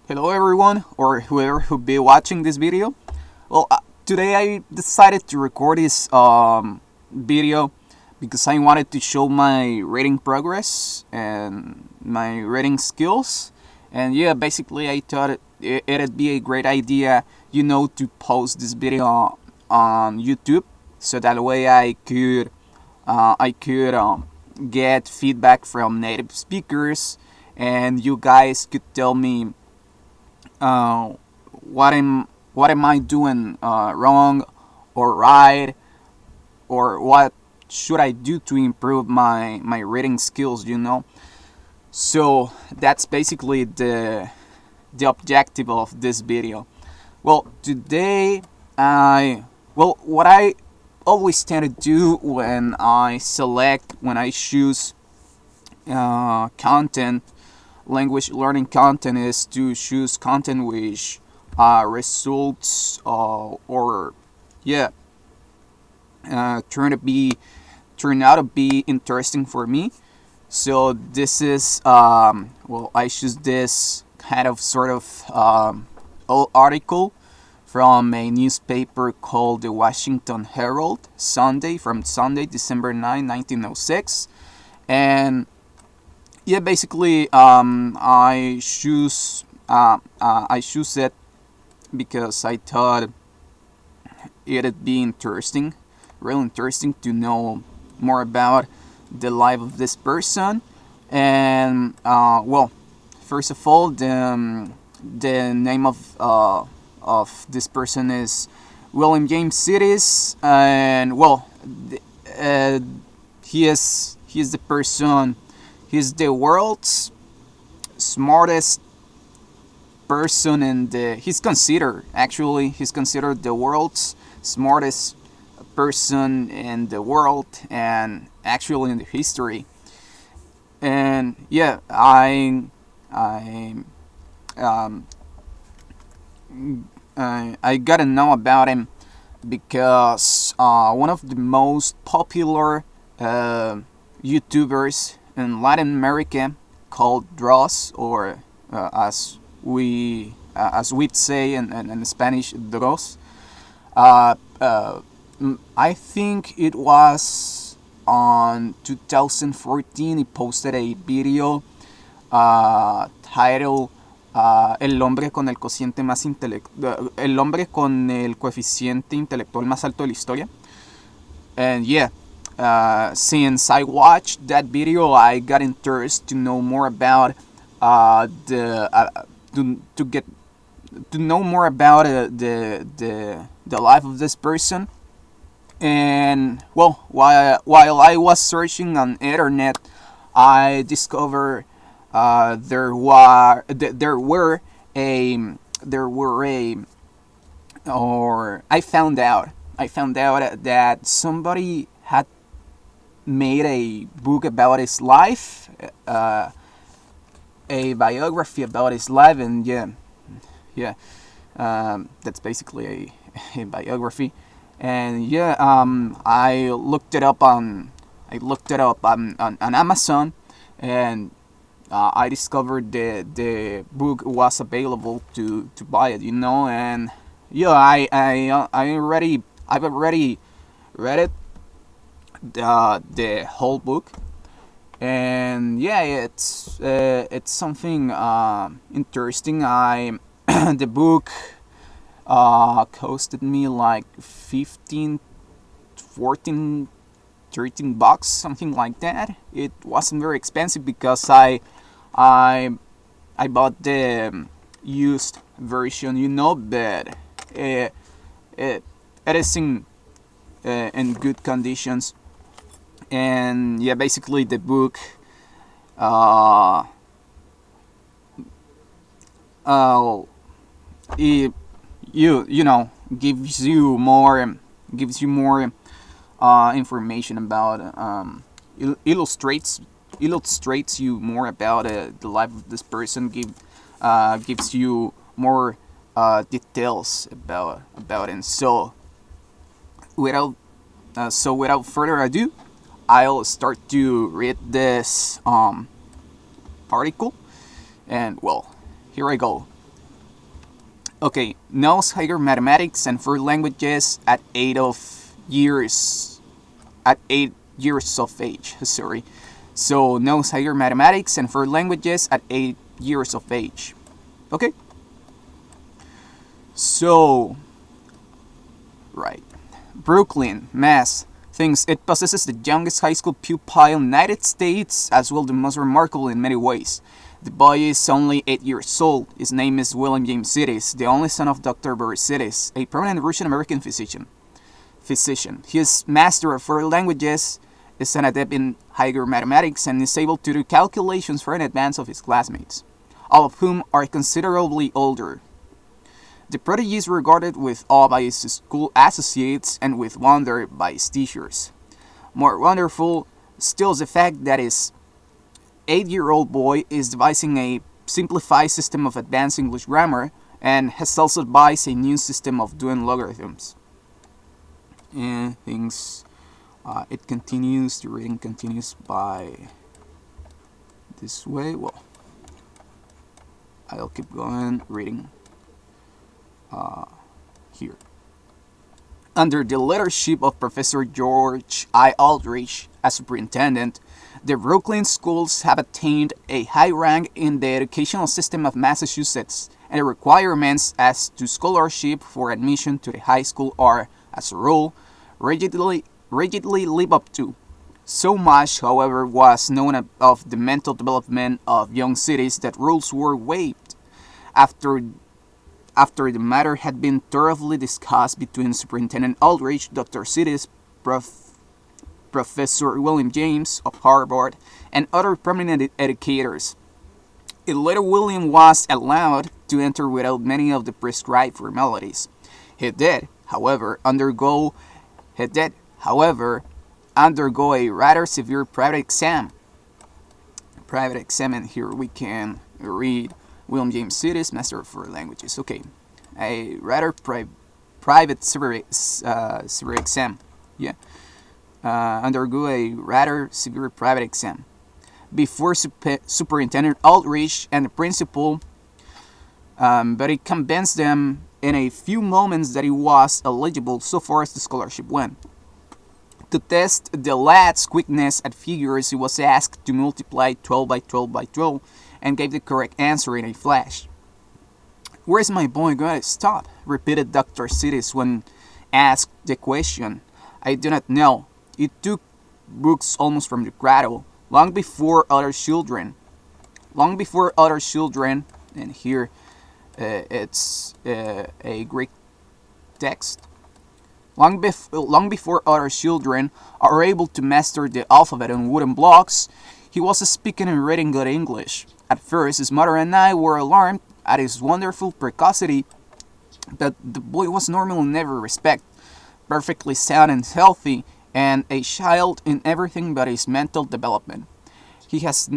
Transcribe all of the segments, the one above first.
Hello everyone, or whoever who be watching this video. Well, today I decided to record this video because I wanted to show my reading progress and my reading skills. And yeah, basically I thought it'd be a great idea, to post this video on YouTube, so that way I could get feedback from native speakers, and you guys could tell me uh, what am I doing wrong or right, or what should I do to improve my reading skills. So that's basically the objective of this video. Well, today what I always tend to do when I choose content, language learning content, is to choose content which results or yeah turn out to be interesting for me. So this is I choose this kind of sort of old article from a newspaper called the Washington Herald, Sunday, December 9, 1906. And yeah, basically, I choose it because I thought it'd be interesting, really interesting, to know more about the life of this person. And first of all, the name of this person is William James Sidis, and uh, he is the person. He's the world's smartest person, and he's considered the world's smartest person in the world, and actually in the history. And yeah, I um, I gotta know about him because one of the most popular YouTubers in Latin America, called Dross, or as we'd say in Spanish, Dross. Uh, uh, I think it was on 2014. He posted a video titled El hombre con el cociente más el hombre con el coeficiente intelectual más alto de la historia. And yeah, since I watched that video, I got interested to know more about the to get to know more about the life of this person. And well, while I was searching on internet, I discovered there were a or I found out that somebody had made a book about his life, a biography about his life. And yeah, that's basically a biography. And yeah, I looked it up on Amazon, and I discovered the book was available to buy it. And yeah, I've already read it, the whole book. And yeah, it's something interesting. I The book costed me like 15, 14, $13, something like that. It wasn't very expensive because I I bought the used version, but it, it is in good conditions. And yeah, basically the book uh, uh it, you know gives you more information about illustrates you more about the life of this person, gives you more details about it. Without further ado, I'll start to read this article. And well, here I go. Okay, knows higher mathematics and foreign languages at 8 years. At 8 years of age. Sorry. So knows higher mathematics and foreign languages at 8 years of age. Okay. So right. Brooklyn, Mass. Thinks it possesses the youngest high school pupil in the United States, as well the most remarkable in many ways. The boy is only 8 years old. His name is William James Sidis, the only son of Dr. Boris Sidis, a prominent Russian-American physician. He is master of foreign languages, is an adept in higher mathematics, and is able to do calculations far in advance of his classmates, all of whom are considerably older. The prodigy is regarded with awe by his school associates and with wonder by his teachers. More wonderful still is the fact that his 8-year-old boy is devising a simplified system of advanced English grammar and has also devised a new system of doing logarithms. And things, the reading continues by this way. Well, I'll keep going reading. Here. Under the leadership of Professor George I. Aldrich as superintendent, the Brooklyn schools have attained a high rank in the educational system of Massachusetts, and the requirements as to scholarship for admission to the high school are, as a rule, rigidly lived up to. So much, however, was known of the mental development of young Sidis that rules were waived. After the matter had been thoroughly discussed between Superintendent Aldrich, Dr. Sidis, Professor William James of Harvard, and other prominent educators, little William was allowed to enter without many of the prescribed formalities. He did, however, undergo a rather severe private exam. And here we can read William James Sidis, Master of Foreign Languages. Okay, a rather private severe exam. Yeah, undergo a rather severe private exam before Superintendent Aldrich and the principal, but he convinced them in a few moments that he was eligible so far as the scholarship went. To test the lad's quickness at figures, he was asked to multiply 12 by 12 by 12 and gave the correct answer in a flash. "Where's my boy going to stop?" repeated Dr. Sidis when asked the question. "I do not know. He took books almost from the cradle, long before other children, and here it's a Greek text. Long before other children are able to master the alphabet on wooden blocks, he was speaking and reading good English. At first, his mother and I were alarmed at his wonderful precocity, but the boy was normal in every respect, perfectly sound and healthy, and a child in everything but his mental development. He has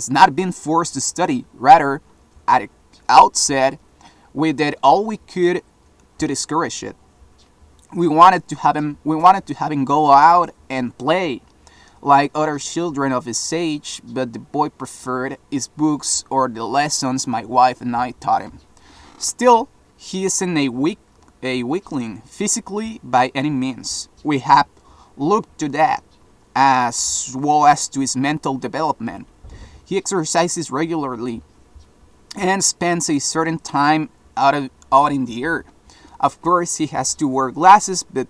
not been forced to study. Rather, at the outset, we did all we could to discourage it. We wanted to have him go out and play like other children of his age, but the boy preferred his books or the lessons my wife and I taught him. Still, he isn't a weakling physically by any means. We have looked to that, as well as to his mental development. He exercises regularly and spends a certain time out in the air. Of course, he has to wear glasses, but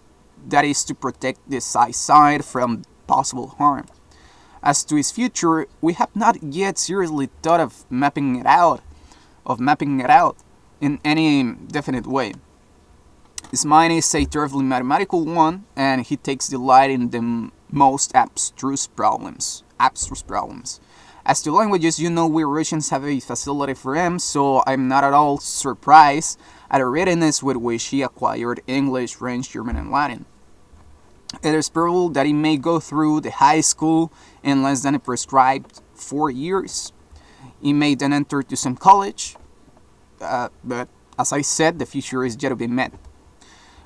that is to protect the eyesight from possible harm. As to his future, we have not yet seriously thought of mapping it out in any definite way. His mind is a terribly mathematical one, and he takes delight in the most abstruse problems. As to languages, we Russians have a facility for him, so I'm not at all surprised at the readiness with which he acquired English, French, German, and Latin. It is probable that he may go through the high school in less than a prescribed 4 years. He may then enter to some college, but as I said, the future is yet to be met.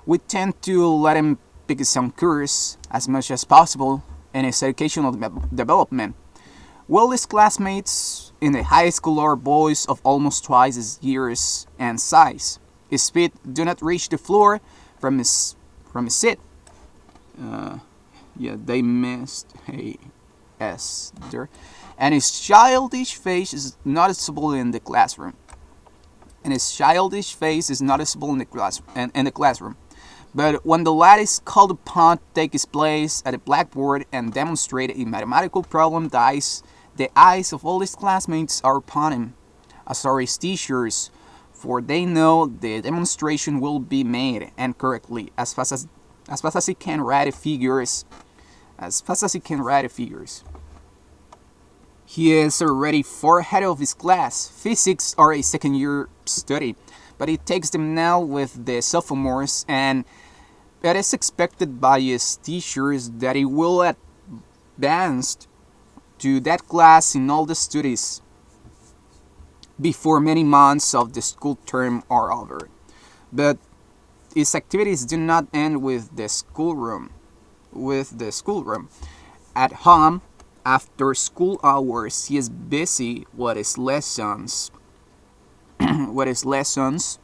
We tend to let him pick his own course as much as possible in his educational development. Well, his classmates in the high school are boys of almost twice his years and size. His feet do not reach the floor from his seat. Uh, yeah, they missed a S there. And his childish face is noticeable in the classroom. And his childish face is noticeable in the classroom. But when the lad is called upon to take his place at the blackboard and demonstrate a mathematical problem, the eyes of all his classmates are upon him, as are his teachers, for they know the demonstration will be made and correctly as fast as he can write the figures. As fast as he can write the figures. He is already far ahead of his class. Physics are a second year study, but he takes them now with the sophomores, and it is expected by his teachers that he will advance to that class in all the studies before many months of the school term are over. But his activities do not end with the schoolroom. At home, after school hours, he is busy with his lessons. with his lessons.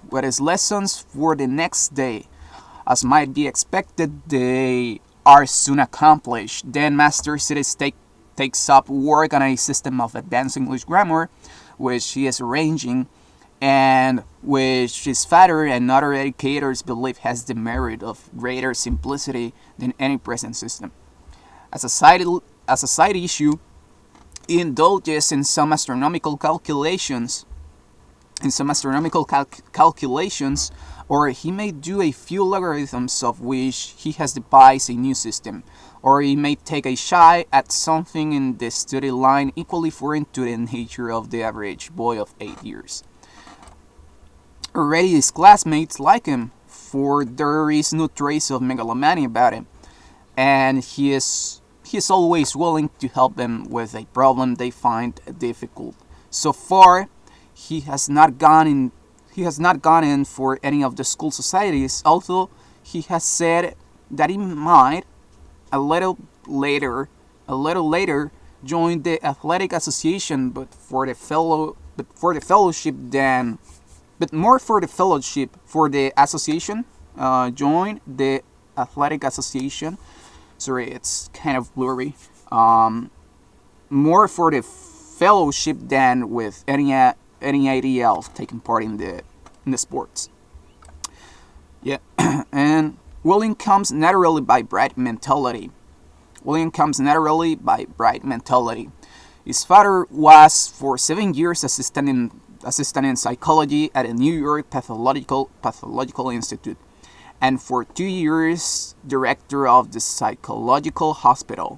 With his lessons for the next day. As might be expected, they are soon accomplished. Then Master Sidis takes up work on a system of advanced English grammar, which he is arranging, and which his father and other educators believe has the merit of greater simplicity than any present system. As a side issue, he indulges in some astronomical calculations, or he may do a few logarithms of which he has devised a new system, or he may take a shy at something in the study line equally foreign to the nature of the average boy of 8 years. Already his classmates like him, for there is no trace of megalomania about him, and he is always willing to help them with a problem they find difficult. So far, he has not gone in for any of the school societies, although he has said that he might a little later join the athletic association, but more for the fellowship. For the association, join the athletic association. Sorry, it's kind of blurry. More for the fellowship than with any idea of taking part in the sports. Yeah, and William comes naturally by bright mentality. His father was for 7 years assistant in psychology at a New York Pathological Institute, and for 2 years director of the psychological hospital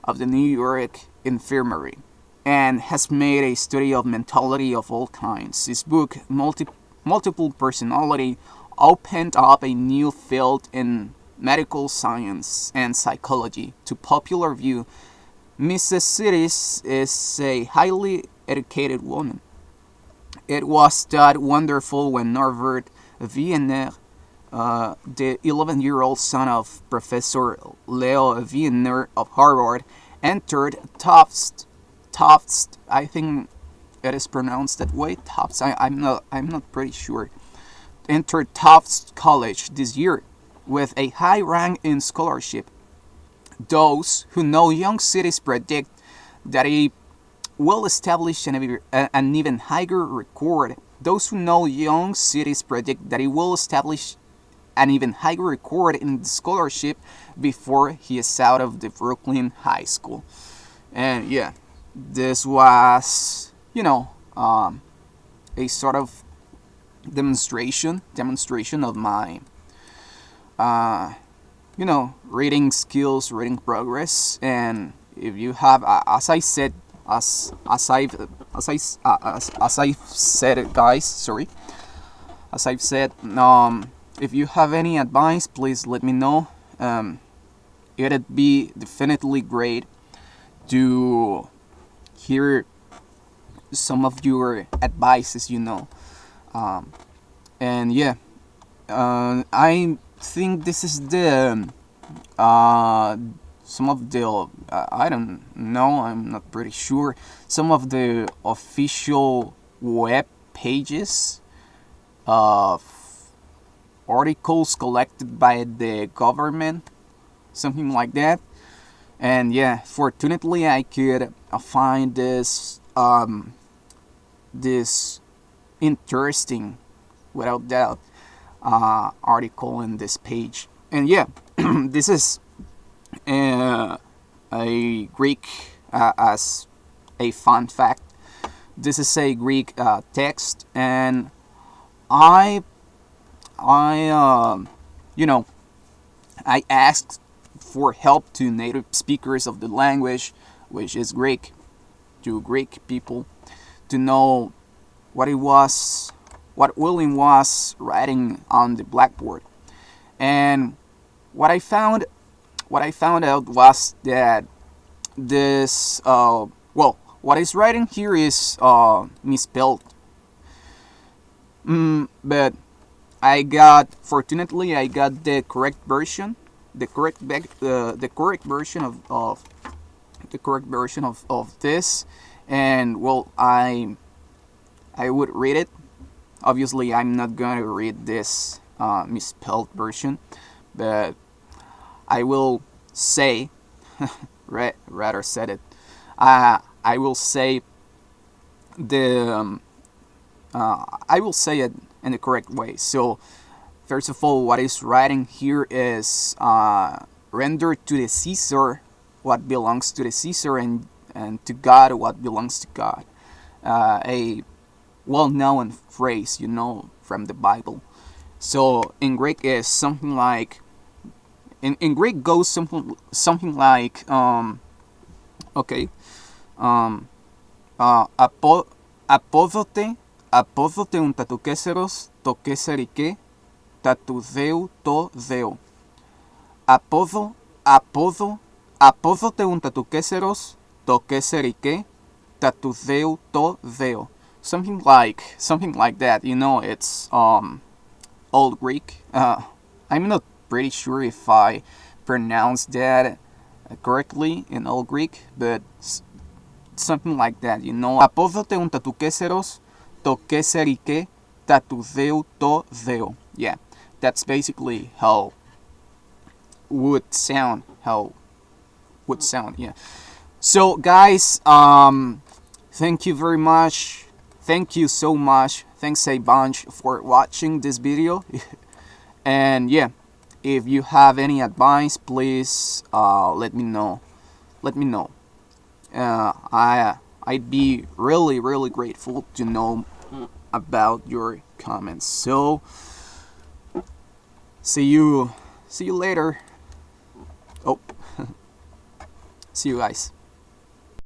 of the New York Infirmary, and has made a study of mentality of all kinds. His book, Multiple Personality, opened up a new field in medical science and psychology to popular view. Mrs. Sidis is a highly educated woman. It was that wonderful when Norbert Wiener, the 11-year-old son of Professor Leo Wiener of Harvard, entered Tufts. I think it is pronounced that way. Tufts. I'm not pretty sure. Entered Tufts College this year with a high rank in scholarship. Those who know young Sidis predict that he will establish an even higher record. Those who know young Sidis predict that he will establish an even higher record in the scholarship before he is out of the Brooklyn High School. And yeah, this was, a sort of demonstration of my, reading skills, reading progress. And if you have, as I've said, if you have any advice, please let me know. It'd be definitely great to hear some of your advices, And yeah, I'm think this is the uh, some of the I don't know, I'm not pretty sure, some of the official web pages of articles collected by the government, something like that. And yeah, fortunately I could find this interesting, without doubt, article in this page. And yeah, this is a Greek, as a fun fact. This is a Greek text, and I you know, I asked for help to native speakers of the language, which is Greek, to Greek people, to know what it was, what William was writing on the blackboard. And what I found out was that this well, what he's writing here is misspelled. But fortunately I got the correct version, the correct version of this. And well, I would read it. Obviously I'm not going to read this misspelled version, but I will say rather said it, I will say the I will say it in the correct way. So first of all, what is writing here is render to the Caesar what belongs to the Caesar, and to God what belongs to God. A well-known phrase, you know, from the Bible. So in Greek is something like, in Greek goes something like okay, apόδοτε ουν τα του κέσερος το κέσερικέ τα του Θεού το Θεό. Απόδοτε ουν τα του κέσερος το κέσερικέ τα του Θεού το Θεό. Something like that. You know, it's Old Greek. I'm not pretty sure if I pronounced that correctly in Old Greek, but something like that, you know. Απόδοτε ουν τα του κέσερος το κέσερικέ τα του Θεού το Θεό. Yeah, that's basically how would sound. Yeah. So guys, thank you very much. Thank you so much. Thanks a bunch for watching this video. And yeah, if you have any advice, please let me know. I'd be really grateful to know about your comments. So see you later. Oh, see you guys.